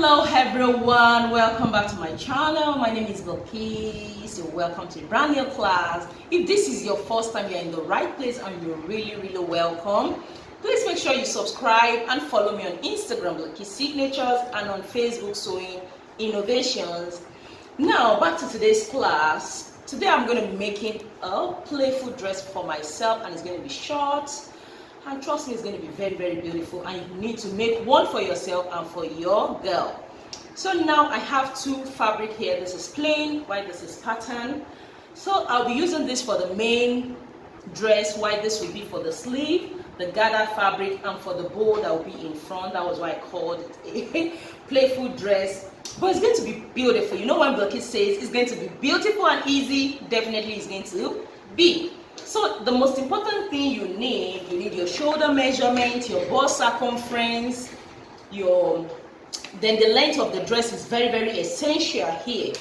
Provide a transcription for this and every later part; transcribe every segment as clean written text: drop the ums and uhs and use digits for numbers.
Hello everyone, welcome back to my channel. My name is Bilikis. You're welcome to a brand new class. If this is your first time, you're in the right place and you're really welcome. Please make sure you subscribe and follow me on Instagram, Bilikis Signatures, and on Facebook, Sewing Innovations. Now back to today's class. Today I'm going to be making a playful dress for myself, and it's going to be short. And trust me, it's going to be very beautiful, and you need to make one for yourself and for your girl. So now I have two fabric here. This is plain, while this is pattern. So I'll be using this for the main dress, while this will be for the sleeve, the gathered fabric, and for the bow that will be in front. That was why I called it a playful dress. But it's going to be beautiful. You know when Bilikis says it's going to be beautiful and easy, definitely it's going to be. So the most important thing you need your shoulder measurement, your bust circumference, then the length of the dress is very essential here.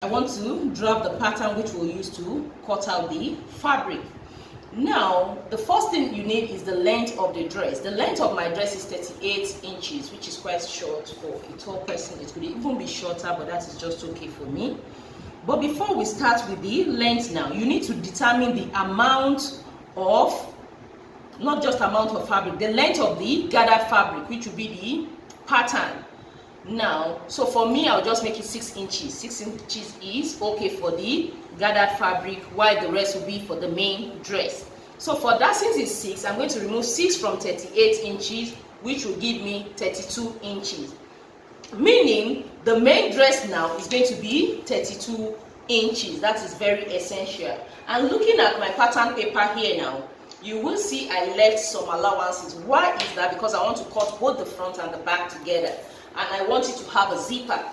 I want to draw the pattern which we'll use to cut out the fabric. Now, the first thing you need is the length of the dress. The length of my dress is 38 inches, which is quite short for a tall person. It could even be shorter, but that is just okay for me. But before we start with the length now, you need to determine the amount of, not just amount of fabric, the length of the gathered fabric, which will be the pattern. Now, so for me, I'll just make it 6 inches. 6 inches is okay for the gathered fabric, while the rest will be for the main dress. So for that, since it's 6, I'm going to remove 6 from 38 inches, which will give me 32 inches. Meaning the main dress now is going to be 32 inches. That is very essential. And looking at my pattern paper here now, you will see I left some allowances. Why is that? Because I want to cut both the front and the back together, and I want it to have a zipper.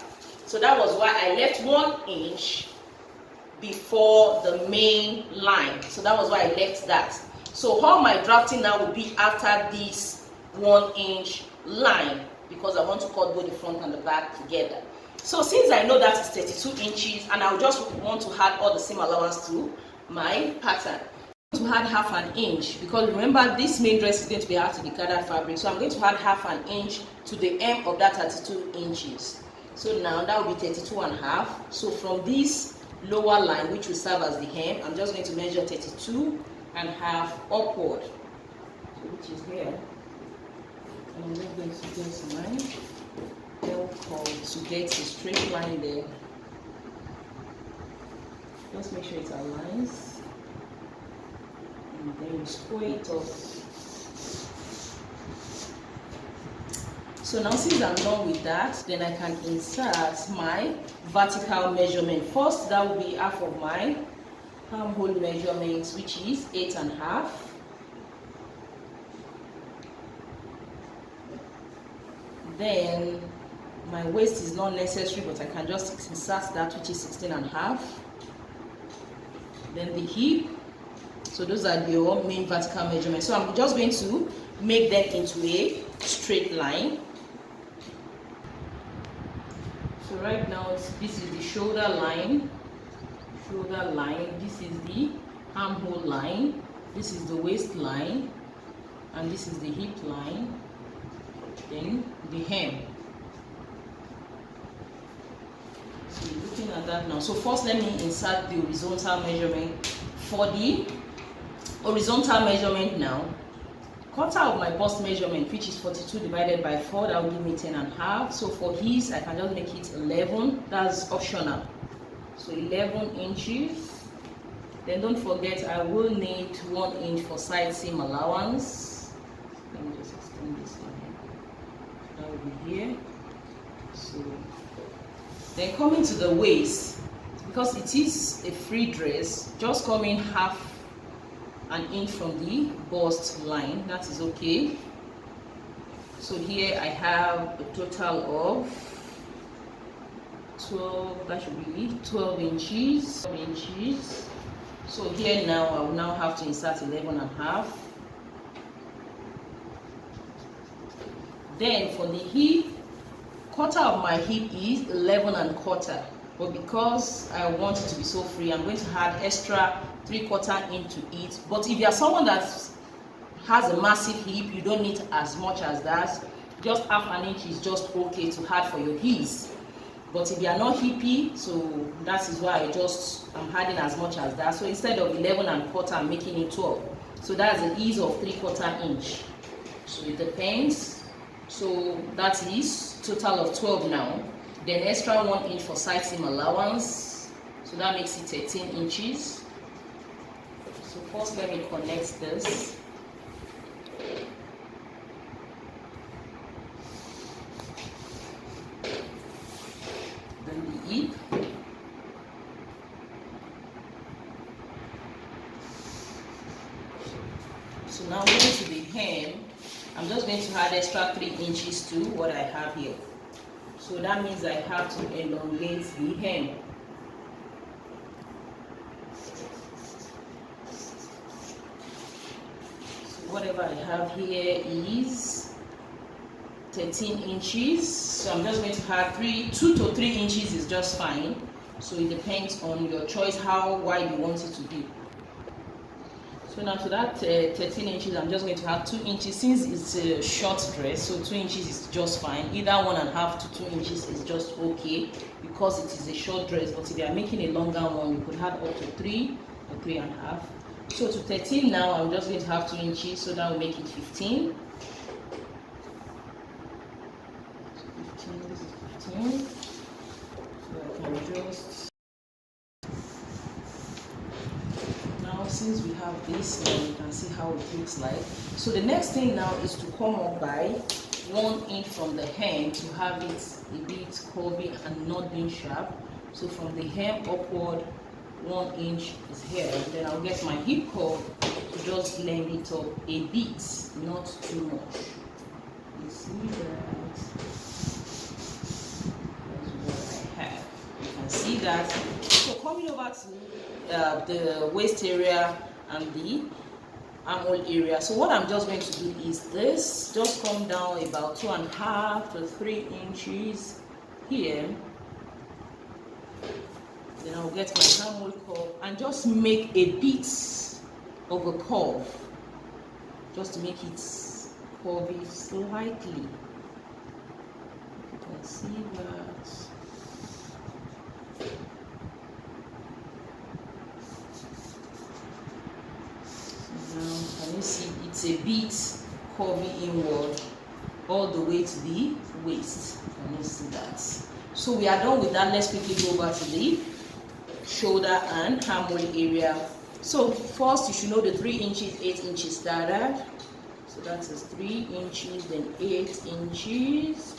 So that was why I left 1 inch before the main line. So that was why I left that. So all my drafting now will be after this 1 inch line, because I want to cut both the front and the back together. So since I know that is 32 inches, and I just want to add all the same allowance to my pattern, I'm going to add half an inch, because remember this main dress is going to be out to the gathered fabric. So I'm going to add half an inch to the hem of that 32 inches. So now that will be 32 and a half. So from this lower line, which will serve as the hem, I'm just going to measure 32 and a half upward, so which is here. And I'm just going to get my elbow to get a straight line there. Just make sure it aligns, and then you square it up. So now since I'm done with that, then I can insert my vertical measurement. First, that will be half of my armhole measurement, which is 8 and a half. Then my waist is not necessary, but I can just insert that, which is 16 and a half. Then the hip. So those are your main vertical measurements. So I'm just going to make them into a straight line. So right now this is the shoulder line. This is the armhole line. This is the waist line, and this is the hip line. Then the hem. So you're looking at that now. So first let me insert the horizontal measurement. For the horizontal measurement now, quarter of my bust measurement, which is 42 divided by 4, that will give me 10 and a half. So for his, I can just make it 11. That's optional. So 11 inches. Then don't forget, I will need 1 inch for side seam allowance. Let me just extend this line. That will be here. So then coming to the waist, because it is a free dress, just come in half an inch from the bust line. That is okay. So here I have a total of 12, that should be 12 inches. So here now I will now have to insert 11 and a half. Then for the hip, quarter of my hip is 11 and a quarter, but because I want it to be so free, I'm going to add extra 3/4 into it. But if you are someone that has a massive hip, you don't need as much as that. just half an inch is just okay to add for your ease. But if you are not hippie, so that is why I'm adding as much as that. So instead of 11 1/4, I'm making it 12. So that's the ease of 3/4 inch. So it depends. So that is total of 12 now. Then extra 1 inch for side seam allowance. So that makes it 13 inches. So first let me connect this. Then the hip. So now going to the hem, I'm just going to add extra 3 inches to what I have here. So that means I have to elongate the hem. So whatever I have here is 13 inches. So I'm just going to add 2 to 3 inches is just fine. So it depends on your choice how wide you want it to be. So now to that 13 inches, I'm just going to add 2 inches. Since it's a short dress, so 2 inches is just fine. Either 1.5 to 2 inches is just okay because it is a short dress. But if you are making a longer one, you could add up to 3 or 3.5. So to 13 now, I'm just going to have 2 inches, so that will make it 15. So 15, this is 15. So I can just... Since we have this now, you can see how it looks like. So the next thing now is to come up by 1 inch from the hem to have it a bit curvy and not being sharp. So from the hem upward, 1 inch is here. Then I'll get my hip curve to just blend it up a bit, not too much. You see that? That's what I have. You can see that. So coming over to the waist area and the armhole area. So what I'm just going to do is this, just come down about 2.5 to 3 inches here. Then I'll get my armhole curve and just make a bit of a curve, just to make it curvy slightly. You can see that. Now, can you see it's a bit curvy inward all the way to the waist? Can you see that? So we are done with that. Let's quickly go over to the shoulder and armhole area. So first you should know the 3 inches, 8 inches standard. So that is 3 inches, then 8 inches.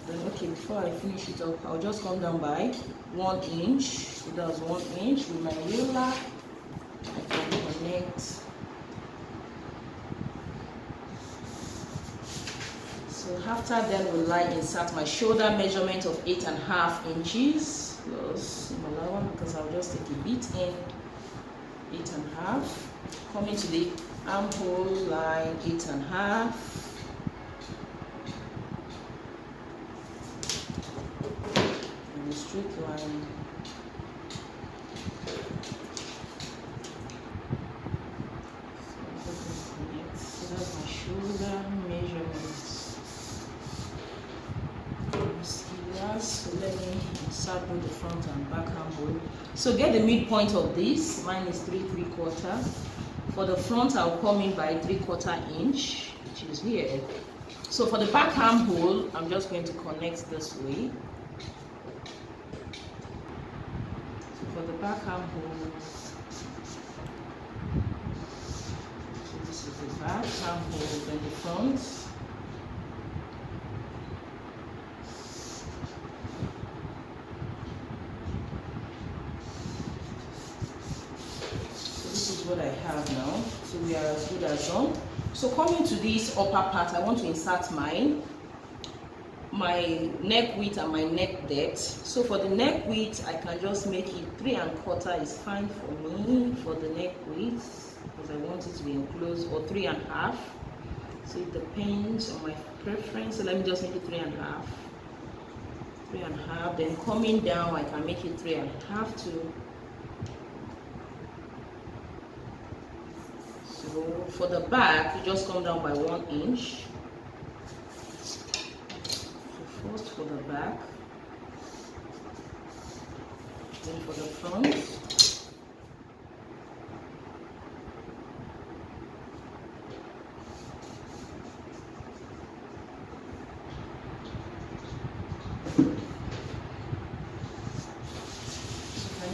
Then okay, before I finish it up, I'll just come down by 1 inch. So that's 1 inch with my ruler. I can connect. So after then will I insert my shoulder measurement of 8.5 inches plus allowance, because I'll just take a bit in 8.5. Coming to the armhole line 8.5. And the straight line. So that's my shoulder measurements. So let me insert both the front and back armhole. So get the midpoint of this. Mine is 3/3. For the front, I'll come in by 3/4 inch, which is here. So for the back armhole, I'm just going to connect this way. So for the back armhole, so this is the back armhole, then the front. What I have now, so we are as good as done. So coming to this upper part, I want to insert my neck width and my neck depth. So for the neck width, I can just make it 3¼ is fine for me for the neck width, because I want it to be enclosed, or 3½. So it depends on my preference. So let me just make it 3½. 3½. Then coming down, I can make it 3½ too. So for the back, you just come down by 1 inch. So first for the back, then for the front.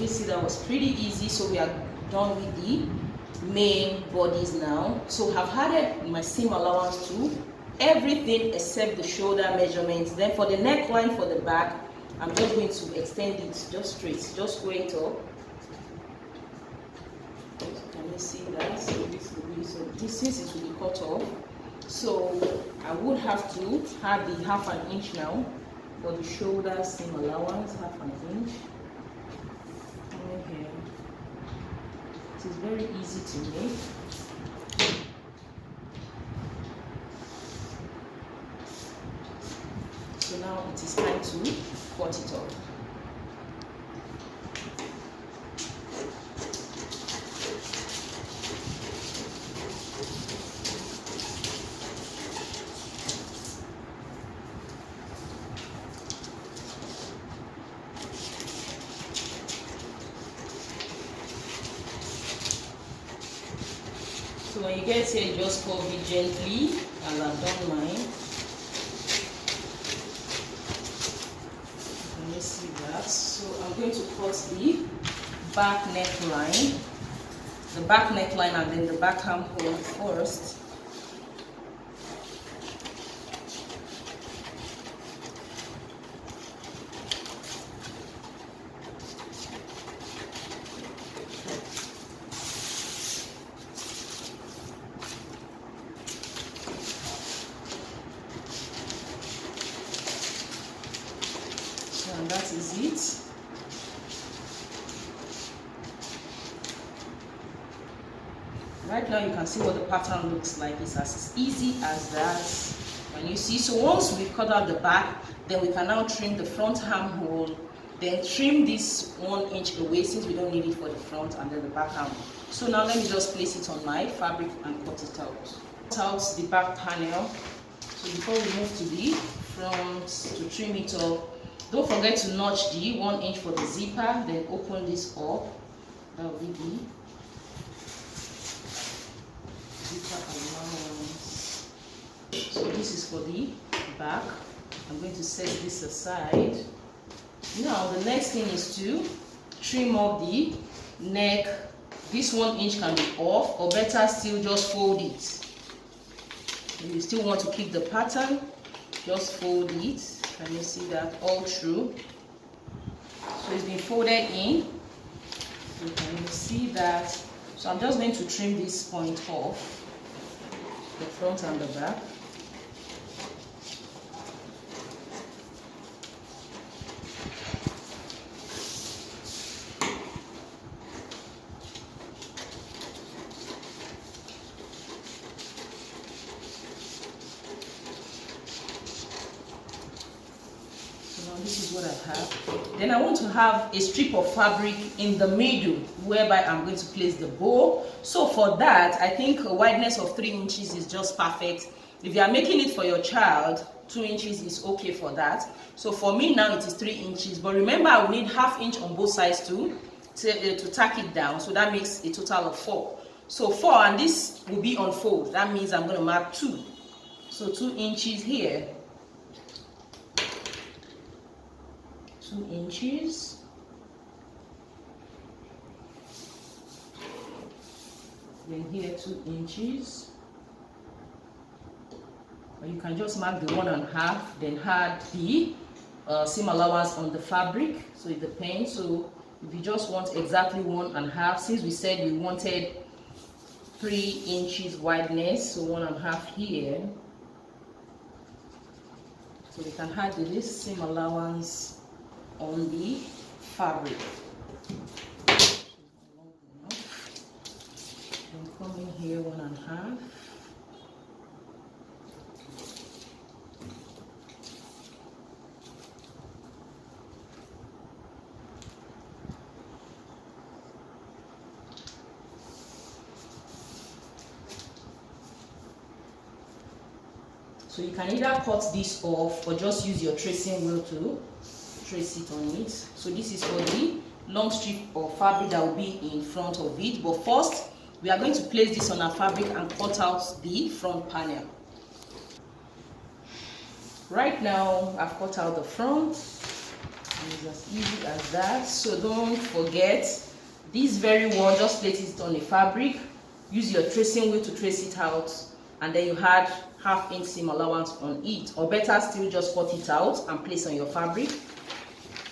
You see that was pretty easy. So we are done with the main bodies now. So I've added my seam allowance to everything except the shoulder measurements. Then for the neckline for the back, I'm just going to extend it just straight, just square it up. Can you see that? So this since it will be cut off, so I would have to add the ½ inch now for the shoulder seam allowance, ½ inch. Here. It is very easy to make. So now it is time to cut it off. So when you get here, just curve it gently, as I've done mine. Let me see that. So I'm going to cut the back neckline, and then the back armhole first. And that is it. Right now you can see what the pattern looks like. It's as easy as that. And you see, so once we cut out the back, then we can now trim the front armhole, then trim this 1 inch away since we don't need it for the front, and then the back armhole. So now let me just place it on my fabric and cut it out. Cut out the back panel. So before we move to the front to trim it up, don't forget to notch the 1 inch for the zipper, then open this up. That will be the zipper allowance. So this is for the back. I'm going to set this aside. Now the next thing is to trim off the neck. This 1 inch can be off, or better still, just fold it. If you still want to keep the pattern, just fold it. Can you see that all through? So it's been folded in. So can you see that? So I'm just going to trim this point off, the front and the back. This is what I have. Then I want to have a strip of fabric in the middle whereby I'm going to place the bow. So for that, I think a wideness of 3 inches is just perfect. If you are making it for your child, 2 inches is okay for that. So for me now it is 3 inches, but remember I will need ½ inch on both sides to tack it down. So that makes a total of 4. So 4, and this will be on fold. That means I'm going to mark 2. So 2 inches here. 2 inches. Then here 2 inches. Or you can just mark the 1.5, then add the seam allowance on the fabric. So it depends. So if you just want exactly 1.5, since we said we wanted 3 inches wideness, so 1.5 here. So we can add this seam allowance on the fabric. Then come in here 1.5. So you can either cut this off or just use your tracing wheel to trace it on it. So this is for the long strip of fabric that will be in front of it. But first, we are going to place this on our fabric and cut out the front panel. Right now, I've cut out the front. It's as easy as that. So don't forget, this very one, just place it on the fabric. Use your tracing wheel to trace it out, and then you had 1/2 inch seam allowance on it, or better still, just cut it out and place on your fabric.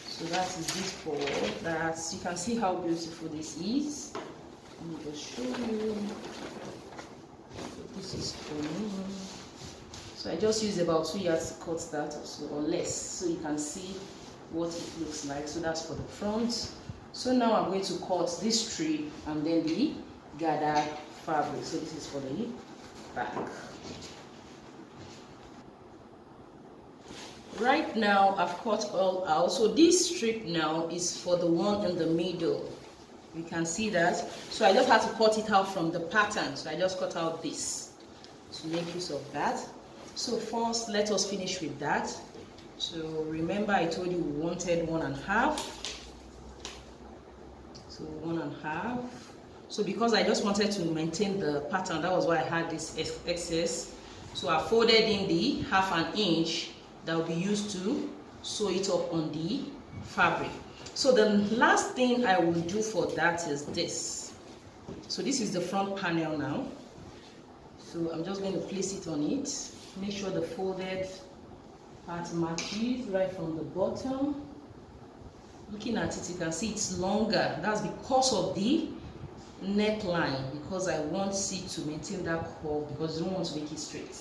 So that is it for that. You can see how beautiful this is. Let me just show you. So this is for me. So I just use about 2 yards to cut that or less, so you can see what it looks like. So that's for the front. So now I'm going to cut this strip and then the gathered fabric. So this is for the back. Right now I've cut all out. So this strip now is for the one in the middle. You can see that. So I just have to cut it out from the pattern. So I just cut out this to make use of that. So first, let us finish with that. So remember, I told you we wanted 1.5. So 1.5. So because I just wanted to maintain the pattern, that was why I had this excess. So I folded in the 1/2 inch that will be used to sew it up on the fabric. So the last thing I will do for that is this. So this is the front panel now. So I'm just going to place it on it. Make sure the folded part matches right from the bottom. Looking at it, you can see it's longer. That's because of the neckline, because I want it to maintain that curve, because you don't want to make it straight.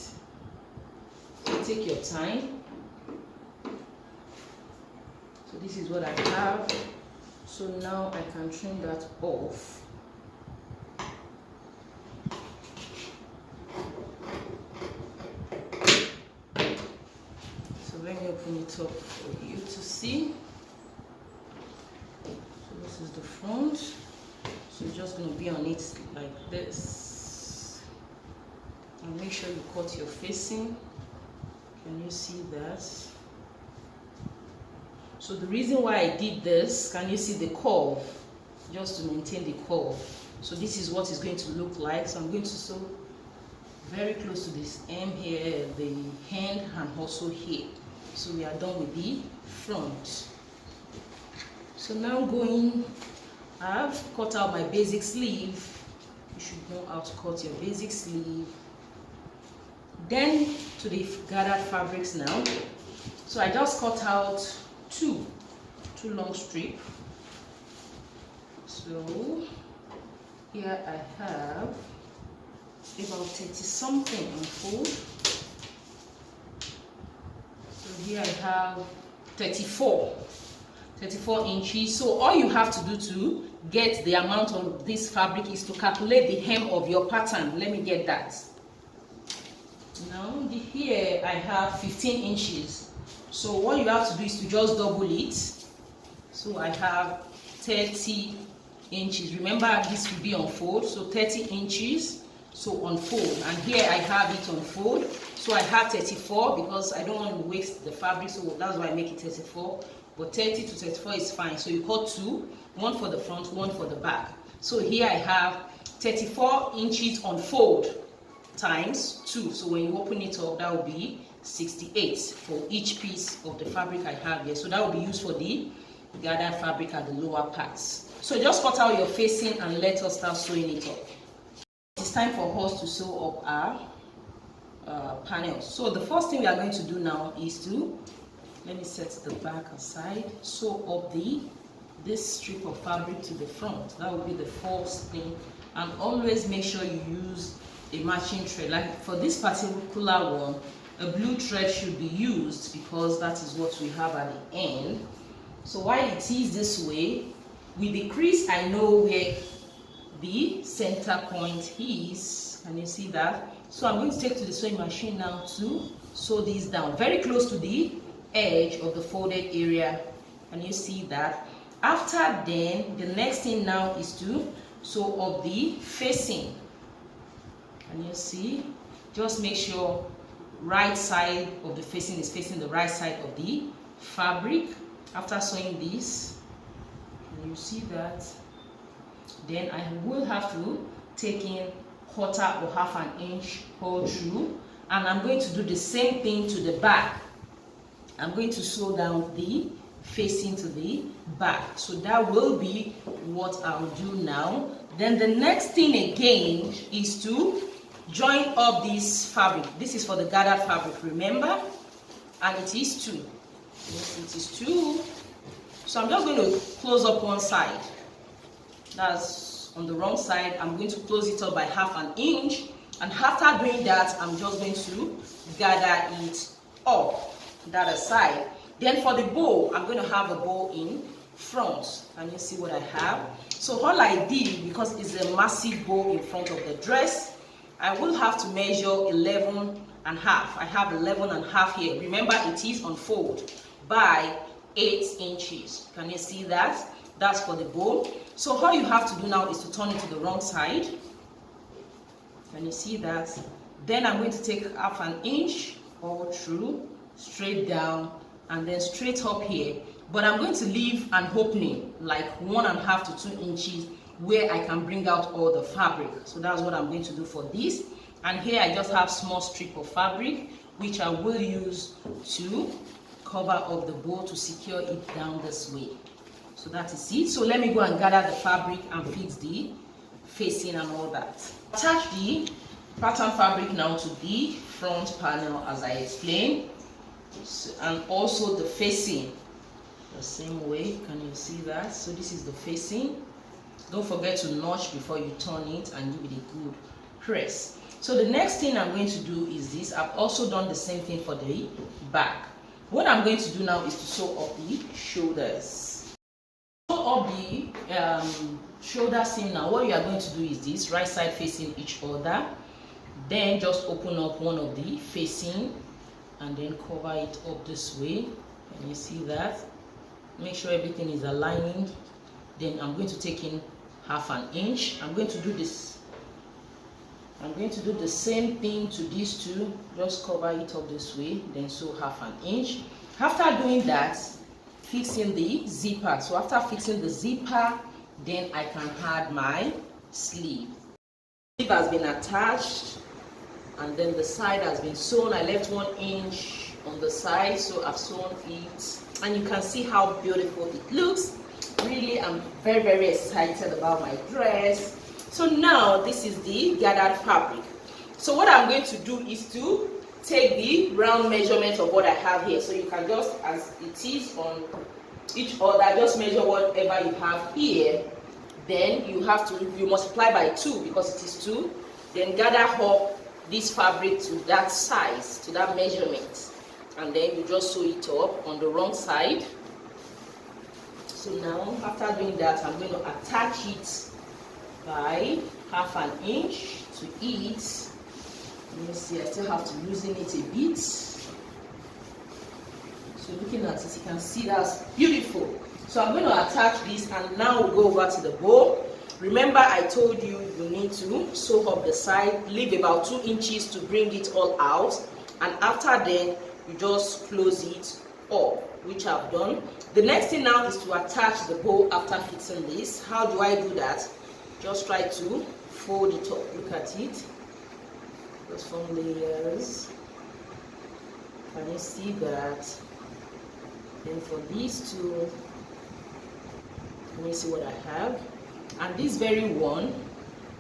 So take your time. So this is what I have. So now I can trim that off. So let me open it up for you to see. So this is the front. So you're just going to be on it like this. And make sure you cut your facing. Can you see that? So the reason why I did this, can you see the curve? Just to maintain the curve. So this is what it's going to look like. So I'm going to sew very close to this hem here, the hand, and also here. So we are done with the front. So now I've cut out my basic sleeve. You should know how to cut your basic sleeve. Then to the gathered fabrics now. So I just cut out two long strips. So here I have about 30 something on fold. So here I have 34 inches. So all you have to do to get the amount of this fabric is to calculate the hem of your pattern. Let me get that. Now here I have 15 inches. So what you have to do is to just double it. So I have 30 inches. Remember, this will be on fold. So 30 inches. So on fold. And here I have it on fold. So I have 34 because I don't want to waste the fabric. So that's why I make it 34. But 30 to 34 is fine. So you cut two. One for the front, one for the back. So here I have 34 inches on fold times 2. So when you open it up, that will be 68 for each piece of the fabric I have here. So that will be used for the gathered fabric at the lower parts. So just cut out your facing and let us start sewing it up. It's time for us to sew up our panels. So the first thing we are going to do now is to, let me set the back aside, sew up this strip of fabric to the front. That will be the first thing. And always make sure you use a matching thread. Like for this particular one, a blue thread should be used because that is what we have at the end. So while it is this way, with the crease I know where the center point is. Can you see that? So I'm going to take to the sewing machine now to sew this down very close to the edge of the folded area. Can you see that? After then, the next thing now is to sew up the facing. Can you see? Just make sure right side of the facing is facing the right side of the fabric. After sewing this, can you see that? Then I will have to take in 1/4 or 1/2 inch hole through, and I'm going to do the same thing to the back. I'm going to sew down the facing to the back. So that will be what I'll do now. Then the next thing again is to join up this fabric. This is for the gathered fabric, remember? And it is 2. Yes, it is 2. So I'm just going to close up one side. That's on the wrong side. I'm going to close it up by 1/2 inch. And after doing that, I'm just going to gather it up that aside. Then for the bow, I'm going to have a bow in front. Can you see what I have? So all I did, because it's a massive bow in front of the dress, I will have to measure 11 and half. I have 11 and half here. Remember, it is unfold by 8 inches. Can you see that? That's for the bow. So all you have to do now is to turn it to the wrong side. Can you see that? Then I'm going to take 1/2 inch all through, straight down, and then straight up here. But I'm going to leave an opening like 1.5 to 2 inches where I can bring out all the fabric. So that's what I'm going to do for this. And here I just have small strip of fabric which I will use to cover up the bow to secure it down this way. So that is it. So let me go and gather the fabric and fix the facing and all that. Attach the pattern fabric now to the front panel as I explained, and also the facing the same way. Can you see that? So this is the facing. Don't forget to notch before you turn it and give it a good press. So the next thing I'm going to do is this. I've also done the same thing for the back. What I'm going to do now is to sew up the shoulders. Sew up the shoulder seam. Now what you are going to do is this: right side facing each other, then just open up one of the facing and then cover it up this way. Can you see that? Make sure everything is aligning. Then I'm going to take in 1/2 inch. I'm going to do this. I'm going to do the same thing to these two. Just cover it up this way, then sew 1/2 inch. After doing that, fixing the zipper. So after fixing the zipper, then I can add my sleeve. The sleeve has been attached, and then the side has been sewn. I left 1 inch on the side, so I've sewn it, and you can see how beautiful it looks. Really, I'm very, very excited about my dress. So now this is the gathered fabric. So what I'm going to do is to take the round measurement of what I have here. So you can just, as it is on each other, just measure whatever you have here. Then you multiply by 2 because it is 2. Then gather up this fabric to that size, to that measurement, and then you just sew it up on the wrong side. So now after doing that, I'm going to attach it by 1/2 inch to it. Let me see, I still have to loosen it a bit. So looking at it, you can see that's beautiful. So I'm going to attach this, and now we'll go over to the bow. Remember, I told you you need to sew up the side, leave about 2 inches to bring it all out, and after then you just close it up, which I've done. The next thing now is to attach the bow after fixing this. How do I do that? Just try to fold it up. Look at it. Just form layers. Can you see that? Then for these two, let me see what I have. And this very one,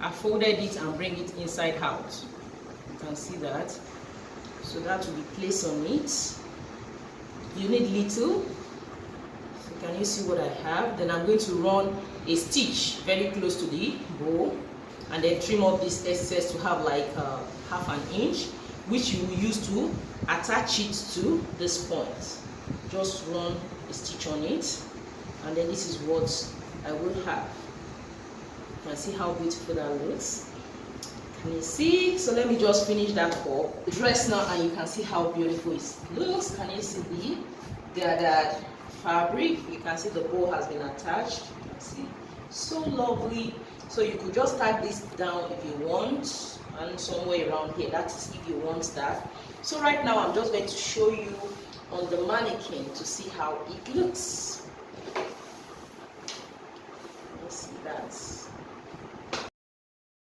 I folded it and bring it inside out. You can see that. So that will be placed on it. You need little. So can you see what I have? Then I'm going to run a stitch very close to the bow, and then trim off this excess to have like 1/2 inch, which you will use to attach it to this point. Just run a stitch on it, and then this is what I will have. You can see how beautiful that looks. Can you see? So let me just finish that up. The dress now, and you can see how beautiful it looks. Can you see the gathered fabric? You can see the bow has been attached. You can see, so lovely. So you could just tag this down if you want. and somewhere around here. That is if you want that. So right now I'm just going to show you on the mannequin to see how it looks. Let's see that.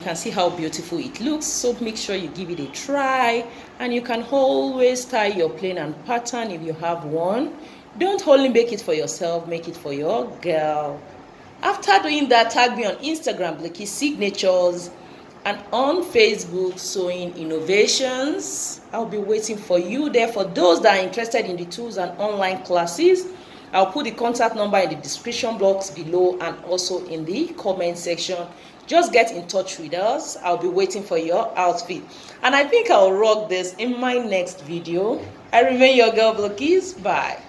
You can see how beautiful it looks, so make sure you give it a try, and you can always tie your plain and pattern if you have one. Don't only make it for yourself, make it for your girl. After doing that, tag me on Instagram, Bilikis Signatures, and on Facebook, Sewing Innovations. I'll be waiting for you there. For those that are interested in the tools and online classes, I'll put the contact number in the description box below and also in the comment section. Just get in touch with us. I'll be waiting for your outfit. And I think I'll rock this in my next video. I remain your girl, Bilikis. Bye.